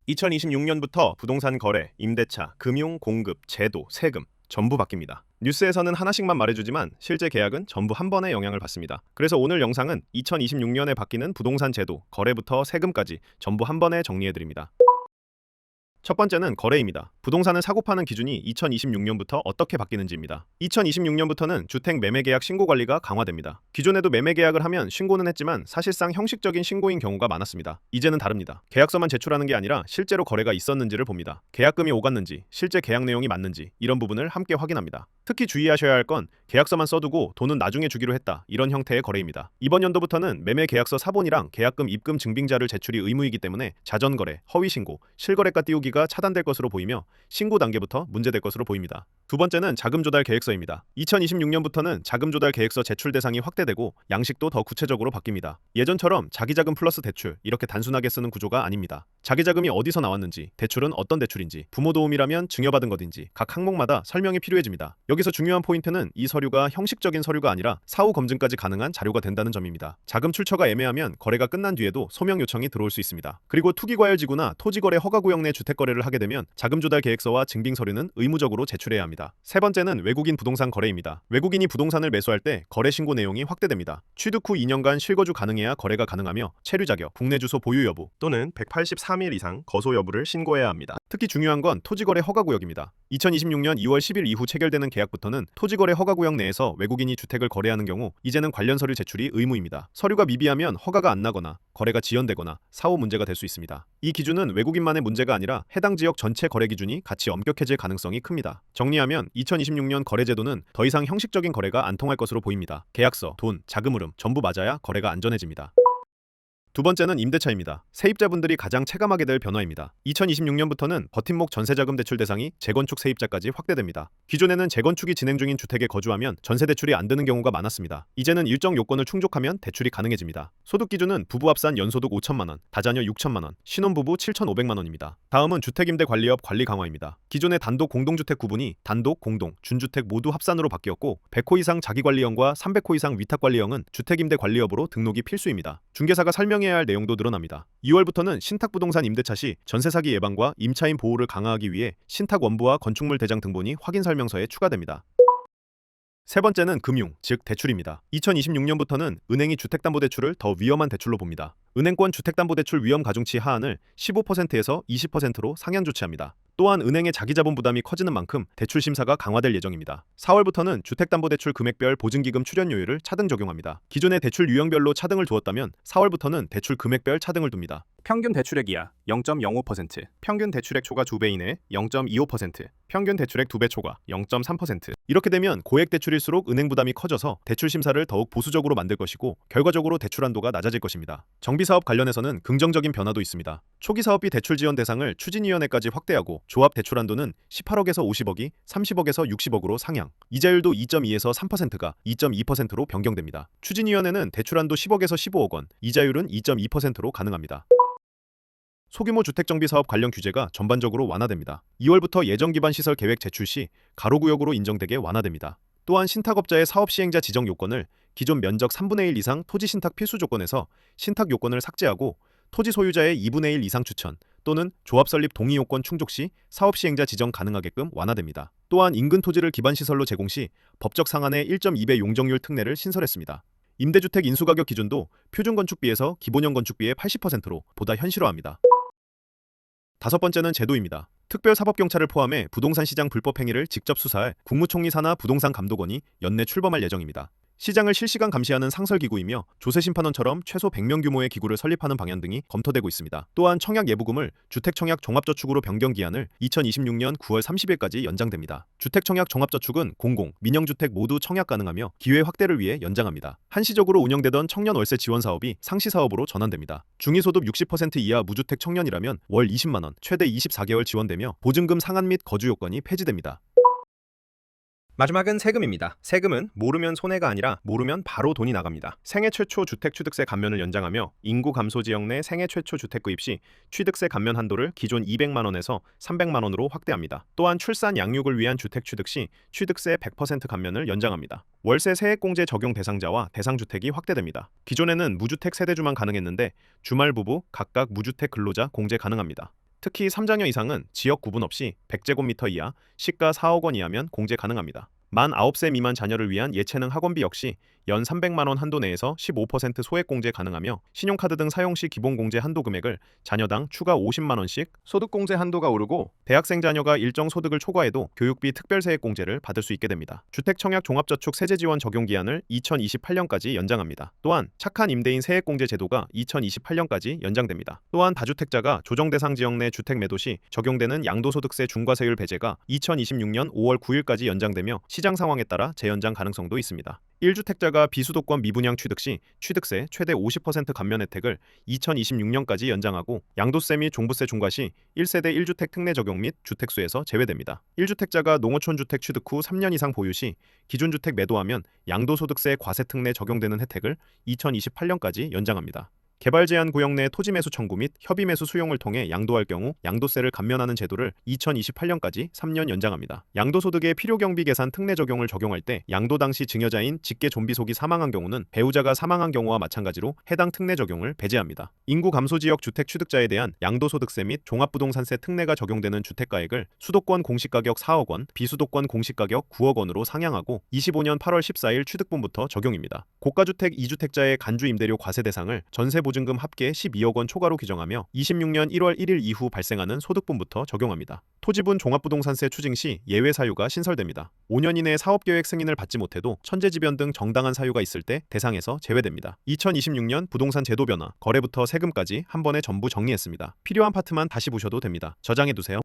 2026년부터 부동산 거래, 임대차, 금융, 공급, 제도, 세금 전부 바뀝니다. 뉴스에서는 하나씩만 말해주지만 실제 계약은 전부 한 번에 영향을 받습니다. 그래서 오늘 영상은 2026년에 바뀌는 부동산 제도, 거래부터 세금까지 전부 한 번에 정리해드립니다. 첫 번째는 거래입니다. 부동산을 사고 파는 기준이 2026년부터 어떻게 바뀌는지입니다. 2026년부터는 주택 매매 계약 신고 관리가 강화됩니다. 기존에도 매매 계약을 하면 신고는 했지만 사실상 형식적인 신고인 경우가 많았습니다. 이제는 다릅니다. 계약서만 제출하는 게 아니라 실제로 거래가 있었는지를 봅니다. 계약금이 오갔는지, 실제 계약 내용이 맞는지 이런 부분을 함께 확인합니다. 특히 주의하셔야 할 건 계약서만 써두고 돈은 나중에 주기로 했다 이런 형태의 거래입니다. 이번 연도부터는 매매 계약서 사본이랑 계약금 입금 증빙자를 제출이 의무이기 때문에 자전거래, 허위신고, 실거래가 띄우기가 차단될 것으로 보이며 신고 단계부터 문제될 것으로 보입니다. 두 번째는 자금 조달 계획서입니다. 2026년부터는 자금 조달 계획서 제출 대상이 확대되고 양식도 더 구체적으로 바뀝니다. 예전처럼 자기자금 플러스 대출 이렇게 단순하게 쓰는 구조가 아닙니다. 자기자금이 어디서 나왔는지, 대출은 어떤 대출인지, 부모 도움이라면 증여받은 것인지 각 항목마다 설명이 필요해집니다. 여기서 중요한 포인트는 이 서류가 형식적인 서류가 아니라 사후 검증까지 가능한 자료가 된다는 점입니다. 자금 출처가 애매하면 거래가 끝난 뒤에도 소명 요청이 들어올 수 있습니다. 그리고 투기과열지구나 토지거래 허가구역 내 주택거래를 하게 되면 자금 조달 계획서와 증빙 서류는 의무적으로 제출해야 합니다. 세 번째는 외국인 부동산 거래입니다. 외국인이 부동산을 매수할 때 거래 신고 내용이 확대됩니다. 취득 후 2년간 실거주 가능해야 거래가 가능하며 체류 자격, 국내 주소 보유 여부 또는 183일 이상 거소 여부를 신고해야 합니다. 특히 중요한 건 토지거래 허가구역입니다. 2026년 2월 10일 이후 체결되는 계약부터는 토지거래 허가구역 내에서 외국인이 주택을 거래하는 경우 이제는 관련 서류 제출이 의무입니다. 서류가 미비하면 허가가 안 나거나 거래가 지연되거나 사후 문제가 될 수 있습니다. 이 기준은 외국인만의 문제가 아니라 해당 지역 전체 거래 기준이 같이 엄격해질 가능성이 큽니다. 정리하면 2026년 거래제도는 더 이상 형식적인 거래가 안 통할 것으로 보입니다. 계약서, 돈, 자금 흐름 전부 맞아야 거래가 안전해집니다. 두 번째는 임대차입니다. 세입자분들이 가장 체감하게 될 변화입니다. 2026년부터는 버팀목 전세자금 대출 대상이 재건축 세입자까지 확대됩니다. 기존에는 재건축이 진행 중인 주택에 거주하면 전세 대출이 안 되는 경우가 많았습니다. 이제는 일정 요건을 충족하면 대출이 가능해집니다. 소득 기준은 부부 합산 연소득 5천만 원, 다자녀 6천만 원, 신혼부부 7,500만 원입니다. 다음은 주택임대관리업 관리 강화입니다. 기존의 단독 공동주택 구분이 단독, 공동, 준주택 모두 합산으로 바뀌었고 100호 이상 자기관리형과 300호 이상 위탁관리형은 주택임대관리업으로 등록이 필수입니다. 중개사가 설명해야 할 내용도 늘어납니다. 2월부터는 신탁부동산 임대차 시 전세 사기 예방과 임차인 보호를 강화하기 위해 신탁 원부와 건축물 대장 등본이 확인 설명서에 추가됩니다. 세 번째는 금융, 즉 대출입니다. 2026년부터는 은행이 주택담보대출을 더 위험한 대출로 봅니다. 은행권 주택담보대출 위험 가중치 하한을 15%에서 20%로 상향 조치합니다. 또한 은행의 자기자본 부담이 커지는 만큼 대출 심사가 강화될 예정입니다. 4월부터는 주택담보대출 금액별 보증기금 출연료율을 차등 적용합니다. 기존의 대출 유형별로 차등을 두었다면 4월부터는 대출 금액별 차등을 둡니다. 평균 대출액 이하 0.05%, 평균 대출액 초과 2배 이내 0.25%, 평균 대출액 2배 초과 0.3%. 이렇게 되면 고액 대출일수록 은행 부담이 커져서 대출 심사를 더욱 보수적으로 만들 것이고 결과적으로 대출 한도가 낮아질 것입니다. 정비사업 관련해서는 긍정적인 변화도 있습니다. 초기 사업비 대출 지원 대상을 추진위원회까지 확대하고 조합 대출 한도는 18억에서 50억이 30억에서 60억으로 상향, 이자율도 2.2에서 3%가 2.2%로 변경됩니다. 추진위원회는 대출 한도 10억에서 15억 원, 이자율은 2.2%로 가능합니다. 소규모 주택정비사업 관련 규제가 전반적으로 완화됩니다. 2월부터 예정기반시설 계획 제출 시 가로구역으로 인정되게 완화됩니다. 또한 신탁업자의 사업시행자 지정 요건을 기존 면적 3분의 1 이상 토지 신탁 필수 조건에서 신탁 요건을 삭제하고 토지 소유자의 2분의 1 이상 추천 또는 조합 설립 동의 요건 충족 시 사업 시행자 지정 가능하게끔 완화됩니다. 또한 인근 토지를 기반시설로 제공 시 법적 상한의 1.2배 용적률 특례를 신설했습니다. 임대주택 인수가격 기준도 표준건축비에서 기본형 건축비의 80%로 보다 현실화합니다. 다섯 번째는 제도입니다. 특별사법경찰을 포함해 부동산 시장 불법 행위를 직접 수사할 국무총리 산하 부동산 감독원이 연내 출범할 예정입니다. 시장을 실시간 감시하는 상설기구이며 조세심판원처럼 최소 100명 규모의 기구를 설립하는 방안 등이 검토되고 있습니다. 또한 청약 예부금을 주택청약 종합저축으로 변경 기한을 2026년 9월 30일까지 연장됩니다. 주택청약 종합저축은 공공, 민영주택 모두 청약 가능하며 기회 확대를 위해 연장합니다. 한시적으로 운영되던 청년 월세 지원 사업이 상시사업으로 전환됩니다. 중위소득 60% 이하 무주택 청년이라면 월 20만 원, 최대 24개월 지원되며 보증금 상한 및 거주 요건이 폐지됩니다. 마지막은 세금입니다. 세금은 모르면 손해가 아니라 모르면 바로 돈이 나갑니다. 생애 최초 주택취득세 감면을 연장하며 인구 감소 지역 내 생애 최초 주택 구입 시 취득세 감면 한도를 기존 200만 원에서 300만 원으로 확대합니다. 또한 출산 양육을 위한 주택 취득 시 취득세 100% 감면을 연장합니다. 월세 세액공제 적용 대상자와 대상주택이 확대됩니다. 기존에는 무주택 세대주만 가능했는데 주말 부부 각각 무주택 근로자 공제 가능합니다. 특히 3자녀 이상은 지역 구분 없이 100제곱미터 이하, 시가 4억 원 이하면 공제 가능합니다. 만 9세 미만 자녀를 위한 예체능 학원비 역시 연 300만 원 한도 내에서 15% 소액 공제 가능하며 신용카드 등 사용 시 기본 공제 한도 금액을 자녀당 추가 50만 원씩 소득 공제 한도가 오르고 대학생 자녀가 일정 소득을 초과해도 교육비 특별세액 공제를 받을 수 있게 됩니다. 주택 청약 종합저축 세제 지원 적용 기한을 2028년까지 연장합니다. 또한 착한 임대인 세액 공제 제도가 2028년까지 연장됩니다. 또한 다주택자가 조정 대상 지역 내 주택 매도 시 적용되는 양도소득세 중과세율 배제가 2026년 5월 9일까지 연장되며 시장 상황에 따라 재연장 가능성도 있습니다. 1주택자가 비수도권 미분양 취득 시 취득세 최대 50% 감면 혜택을 2026년까지 연장하고 양도세 및 종부세 중과 시 1세대 1주택 특례 적용 및 주택수에서 제외됩니다. 1주택자가 농어촌 주택 취득 후 3년 이상 보유 시 기준주택 매도하면 양도소득세 과세 특례 적용되는 혜택을 2028년까지 연장합니다. 개발 제한 구역 내 토지 매수 청구 및 협의 매수 수용을 통해 양도할 경우 양도세를 감면하는 제도를 2028년까지 3년 연장합니다. 양도소득의 필요경비 계산 특례 적용을 적용할 때 양도 당시 증여자인 직계 좀비속이 사망한 경우는 배우자가 사망한 경우와 마찬가지로 해당 특례 적용을 배제합니다. 인구 감소 지역 주택 취득자에 대한 양도소득세 및 종합부동산세 특례가 적용되는 주택가액을 수도권 공시가격 4억 원, 비수도권 공시가격 9억 원으로 상향하고 25년 8월 14일 취득분부터 적용입니다. 고가주택 2주택자의 간주 임대료 과세 대상을 전세 보증금 합계 12억 원 초과로 규정하며 26년 1월 1일 이후 발생하는 소득분부터 적용합니다. 토지분 종합부동산세 추징 시 예외 사유가 신설됩니다. 5년 이내 사업계획 승인을 받지 못해도 천재지변 등 정당한 사유가 있을 때 대상에서 제외됩니다. 2026년 부동산 제도 변화, 거래부터 세금까지 한 번에 전부 정리했습니다. 필요한 파트만 다시 보셔도 됩니다. 저장해두세요.